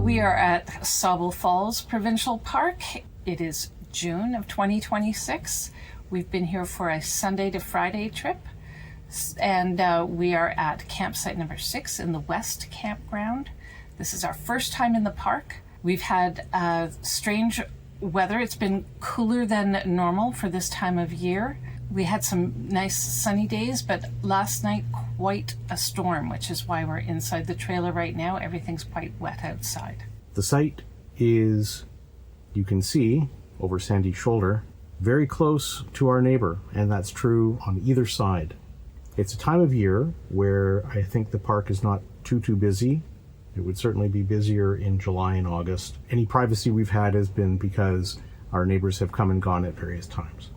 We are at Sauble Falls Provincial Park. It is June of 2026. We've been here for a Sunday to Friday trip, and we are at campsite number 6 in the West Campground. This is our first time in the park. We've had strange weather. It's been cooler than normal for this time of year. We had some nice sunny days, but last night quite a storm, which is why we're inside the trailer right now. Everything's quite wet outside. The site is, you can see over Sandy's shoulder, very close to our neighbor, and that's true on either side. It's a time of year where I think the park is not too busy. It would certainly be busier in July and August. Any privacy we've had has been because our neighbors have come and gone at various times.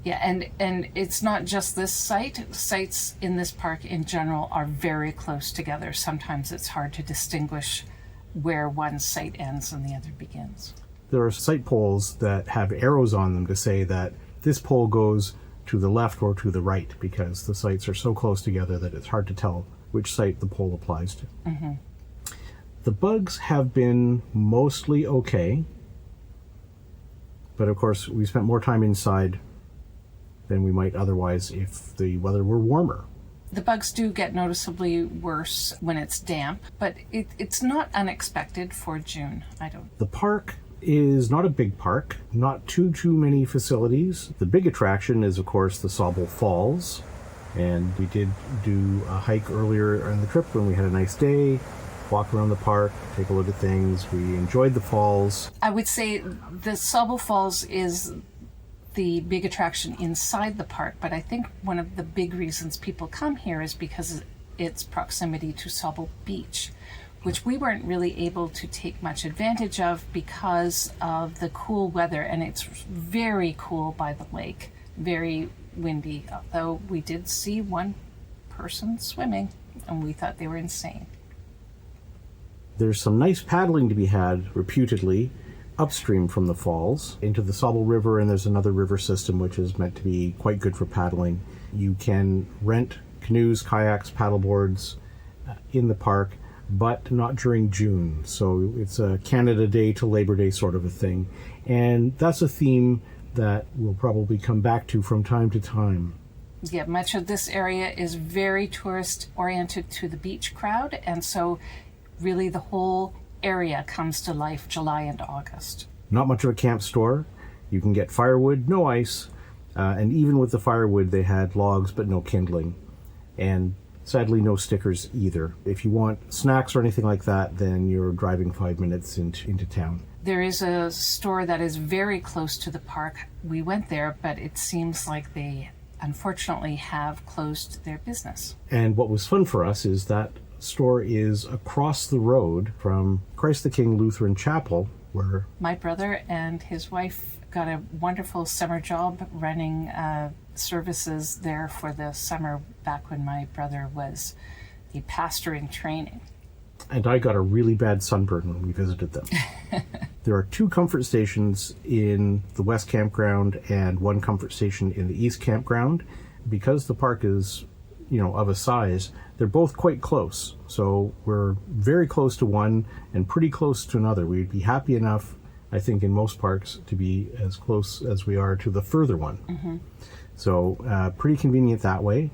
Yeah, and it's not just this site. Sites in this park in general are very close together. Sometimes it's hard to distinguish where one site ends and the other begins. There are site poles that have arrows on them to say that this pole goes to the left or to the right, because the sites are so close together that it's hard to tell which site the pole applies to. Mm-hmm. The bugs have been mostly okay, but of course we spent more time inside than we might otherwise if the weather were warmer. The bugs do get noticeably worse when it's damp, but it's not unexpected for June, I don't. The park is not a big park, not too many facilities. The big attraction is, of course, the Sauble Falls, and we did do a hike earlier in the trip when we had a nice day, walk around the park, take a look at things. We enjoyed the falls. I would say the Sauble Falls is the big attraction inside the park, but I think one of the big reasons people come here is because of its proximity to Sauble Beach, which we weren't really able to take much advantage of because of the cool weather, and it's very cool by the lake, very windy, although we did see one person swimming and we thought they were insane. There's some nice paddling to be had, reputedly, upstream from the falls into the Sauble River, and there's another river system which is meant to be quite good for paddling. You can rent canoes, kayaks, paddleboards in the park, but not during June. So it's a Canada Day to Labor Day sort of a thing. And that's a theme that we'll probably come back to from time to time. Yeah, much of this area is very tourist oriented to the beach crowd, and so really the whole area comes to life July and August. Not much of a camp store. You can get firewood, no ice, and even with the firewood they had logs but no kindling, and sadly no stickers either. If you want snacks or anything like that, then you're driving 5 minutes into town. There is a store that is very close to the park. We went there, but it seems like they unfortunately have closed their business. And what was fun for us is that store is across the road from Christ the King Lutheran Chapel, where my brother and his wife got a wonderful summer job running services there for the summer back when my brother was the pastor in training. And I got a really bad sunburn when we visited them. There are 2 comfort stations in the West Campground and 1 comfort station in the East Campground. Because the park is, of a size, they're both quite close. So we're very close to one and pretty close to another. We'd be happy enough, I think, in most parks to be as close as we are to the further one. Mm-hmm. So pretty convenient that way.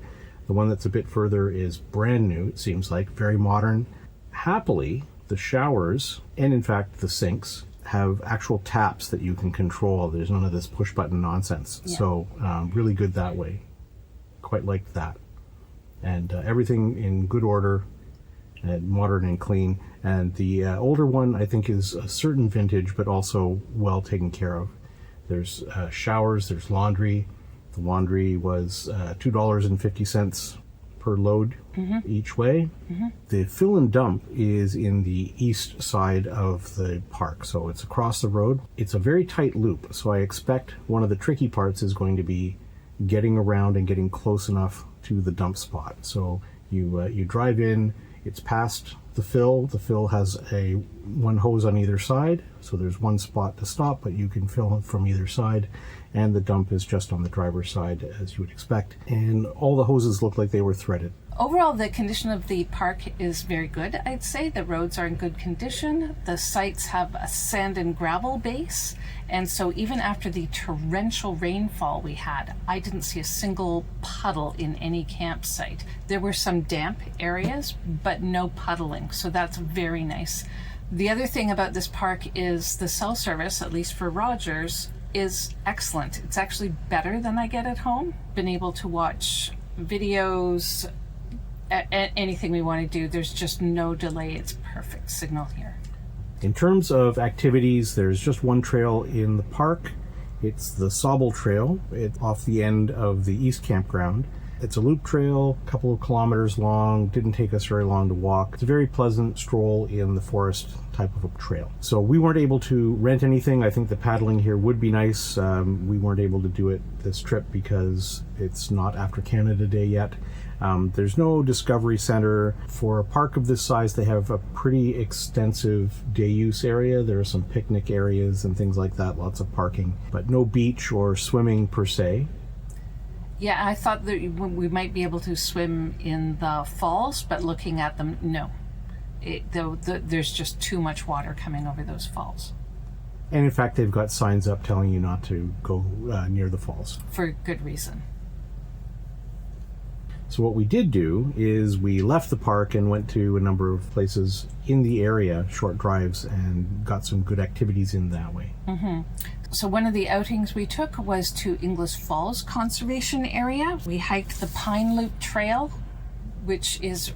The one that's a bit further is brand new, it seems like, very modern. Happily, the showers, and in fact the sinks, have actual taps that you can control. There's none of this push-button nonsense. Yeah. So really good that way. Quite liked that. And everything in good order, and modern and clean. And the older one, I think, is a certain vintage, but also well taken care of. There's showers, there's laundry. The laundry was $2.50 per load each way. Mm-hmm. The fill and dump is in the east side of the park, so it's across the road. It's a very tight loop, so I expect one of the tricky parts is going to be getting around and getting close enough to the dump spot. So you drive in, it's past the fill. The fill has one hose on either side, so there's one spot to stop, but you can fill from either side, and the dump is just on the driver's side, as you would expect. And all the hoses look like they were threaded. Overall, the condition of the park is very good, I'd say. The roads are in good condition. The sites have a sand and gravel base. And so even after the torrential rainfall we had, I didn't see a single puddle in any campsite. There were some damp areas, but no puddling. So that's very nice. The other thing about this park is the cell service, at least for Rogers, is excellent. It's actually better than I get at home. Been able to watch videos, anything we want to do. There's just no delay. It's perfect signal here. In terms of activities, there's just one trail in the park. It's the Sauble Trail. It's off the end of the East Campground. It's a loop trail, a couple of kilometers long, didn't take us very long to walk. It's a very pleasant stroll in the forest type of a trail. So we weren't able to rent anything. I think the paddling here would be nice. We weren't able to do it this trip because it's not after Canada Day yet. There's no discovery center. For a park of this size, they have a pretty extensive day use area. There are some picnic areas and things like that, lots of parking, but no beach or swimming per se. Yeah, I thought that we might be able to swim in the falls, but looking at them, no. There's just too much water coming over those falls. And in fact, they've got signs up telling you not to go near the falls. For good reason. So what we did do is we left the park and went to a number of places in the area, short drives, and got some good activities in that way. Mm-hmm. So one of the outings we took was to Inglis Falls Conservation Area. We hiked the Pine Loop Trail, which is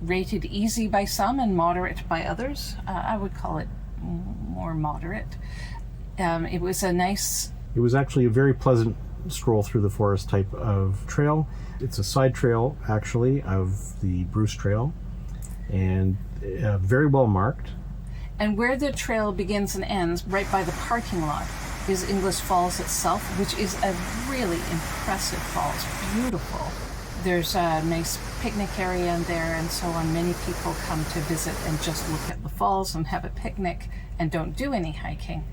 rated easy by some and moderate by others. I would call it more moderate. It was actually a very pleasant stroll through the forest type of trail. It's a side trail, actually, of the Bruce Trail, and very well marked. And where the trail begins and ends, right by the parking lot, is Inglis Falls itself, which is a really impressive falls. Beautiful. There's a nice picnic area in there, and so on. Many people come to visit and just look at the falls and have a picnic and don't do any hiking.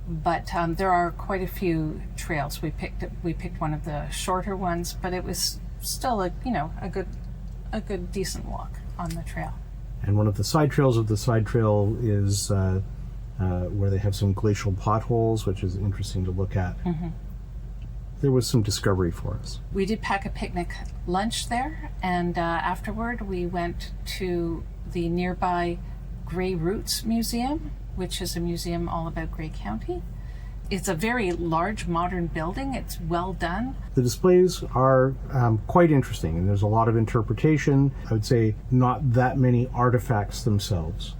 But there are quite a few trails. We picked one of the shorter ones, but it was still a good decent walk on the trail. And one of the side trails of the side trail is where they have some glacial potholes, which is interesting to look at. Mm-hmm. There was some discovery for us. We did pack a picnic lunch there, and afterward we went to the nearby Grey Roots Museum, which is a museum all about Grey County. It's a very large modern building. It's well done. The displays are quite interesting, and there's a lot of interpretation. I would say not that many artifacts themselves,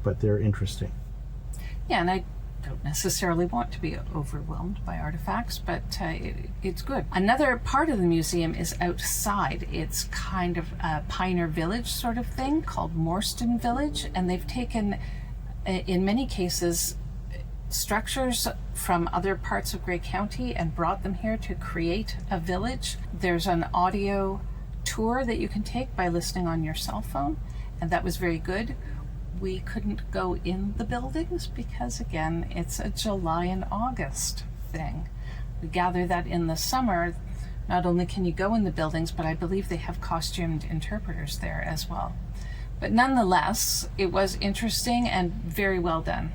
but they're interesting. Yeah, and I don't necessarily want to be overwhelmed by artifacts, but it's good. Another part of the museum is outside. It's kind of a pioneer village sort of thing called Morstan Village, and they've taken, in many cases, structures from other parts of Grey County and brought them here to create a village. There's an audio tour that you can take by listening on your cell phone, and that was very good. We couldn't go in the buildings because, again, it's a July and August thing. We gather that in the summer, not only can you go in the buildings, but I believe they have costumed interpreters there as well. But nonetheless, it was interesting and very well done.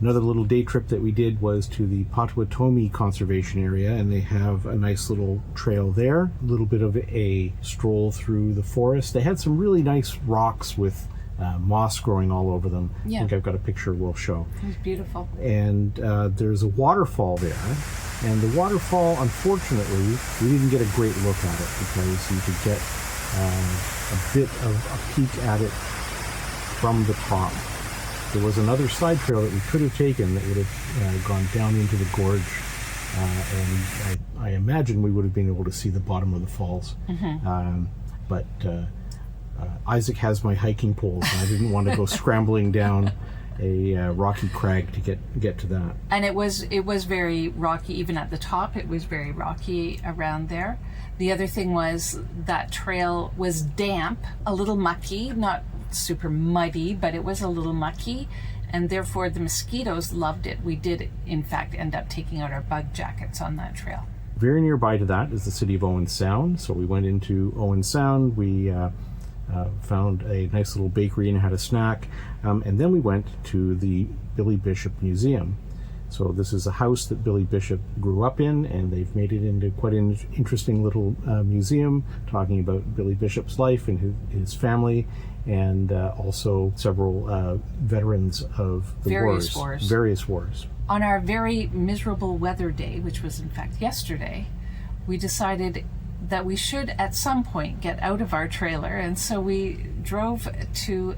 Another little day trip that we did was to the Potawatomi Conservation Area, and they have a nice little trail there. A little bit of a stroll through the forest. They had some really nice rocks with moss growing all over them. Yeah. I think I've got a picture we'll show. It was beautiful. And there's a waterfall there. And the waterfall, unfortunately, we didn't get a great look at it because you could get a bit of a peek at it from the top. There was another side trail that we could have taken that would have gone down into the gorge, and I imagine we would have been able to see the bottom of the falls. Mm-hmm. But Isaac has my hiking poles, and I didn't want to go scrambling down a rocky crag to get to that. And it was very rocky, even at the top. It was very rocky around there. The other thing was that trail was damp, a little mucky, not super muddy, but it was a little mucky, and therefore the mosquitoes loved it. We did, in fact, end up taking out our bug jackets on that trail. Very nearby to that is the city of Owen Sound. So we went into Owen Sound. We found a nice little bakery and had a snack. And then we went to the Billy Bishop Museum. So this is a house that Billy Bishop grew up in, and they've made it into quite an interesting little museum talking about Billy Bishop's life and his family, and also several veterans of the various wars. On our very miserable weather day, which was in fact yesterday, we decided that we should at some point get out of our trailer, and so we drove to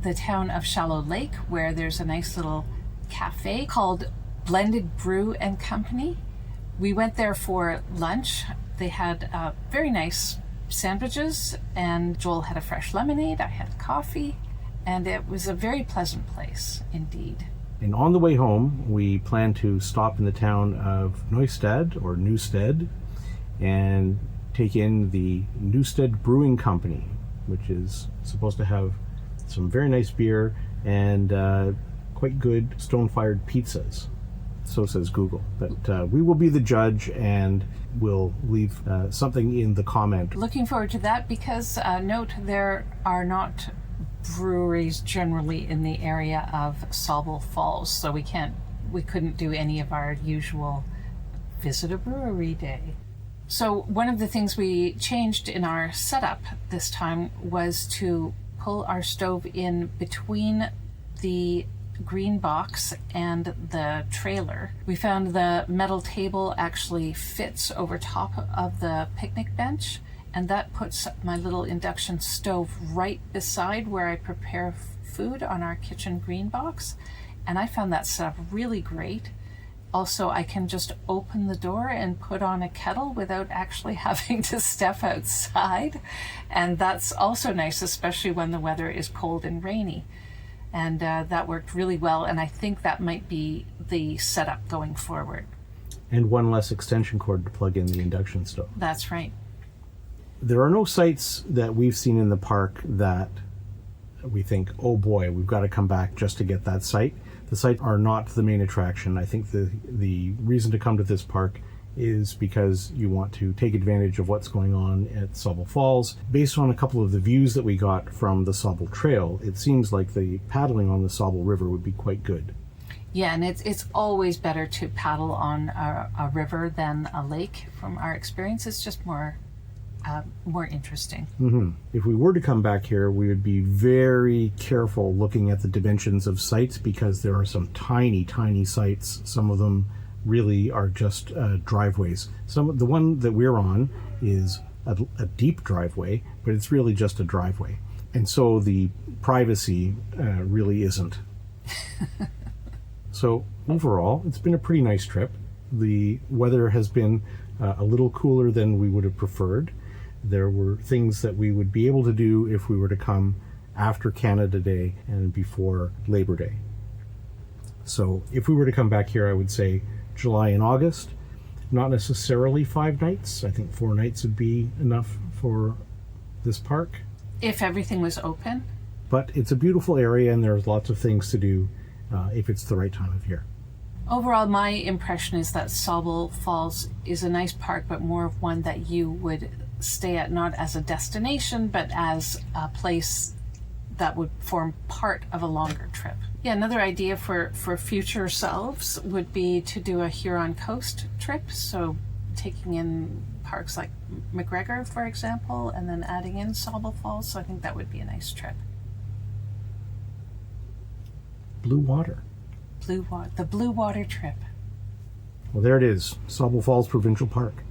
the town of Shallow Lake, where there's a nice little cafe called Blended Brew and Company. We went there for lunch. They had very nice sandwiches, and Joel had a fresh lemonade. I had coffee, and it was a very pleasant place indeed. And on the way home, we plan to stop in the town of Newstead and take in the Newstead Brewing Company, which is supposed to have some very nice beer and quite good stone-fired pizzas. So says Google. But we will be the judge, and we'll leave something in the comment. Looking forward to that, because note there are not breweries generally in the area of Sauble Falls, so we couldn't do any of our usual visit a brewery day. So one of the things we changed in our setup this time was to pull our stove in between the green box and the trailer. We found the metal table actually fits over top of the picnic bench, and that puts my little induction stove right beside where I prepare food on our kitchen green box, and I found that setup really great. Also, I can just open the door and put on a kettle without actually having to step outside, and that's also nice, especially when the weather is cold and rainy. And that worked really well, and I think that might be the setup going forward. And one less extension cord to plug in the induction stove. That's right. There are no sites that we've seen in the park that we think, oh boy, we've got to come back just to get that site. The sites are not the main attraction. I think the reason to come to this park is because you want to take advantage of what's going on at Sauble Falls. Based on a couple of the views that we got from the Sauble Trail, it seems like the paddling on the Sauble River would be quite good. Yeah, and it's always better to paddle on a river than a lake. From our experience, it's just more interesting. Mm-hmm. If we were to come back here, we would be very careful looking at the dimensions of sites, because there are some tiny, tiny sites. Some of them really are just driveways. The one that we're on is a deep driveway, but it's really just a driveway. And so the privacy really isn't. So overall, it's been a pretty nice trip. The weather has been a little cooler than we would have preferred. There were things that we would be able to do if we were to come after Canada Day and before Labor Day. So if we were to come back here, I would say July and August. Not necessarily 5 nights. I think 4 nights would be enough for this park. If everything was open. But it's a beautiful area, and there's lots of things to do if it's the right time of year. Overall, my impression is that Sauble Falls is a nice park, but more of one that you would stay at, not as a destination, but as a place that would form part of a longer trip. Yeah, another idea for future selves would be to do a Huron Coast trip, so taking in parks like McGregor, for example, and then adding in Sauble Falls. So I think that would be a nice trip. Blue water. The Blue Water trip. Well, there it is, Sauble Falls Provincial Park.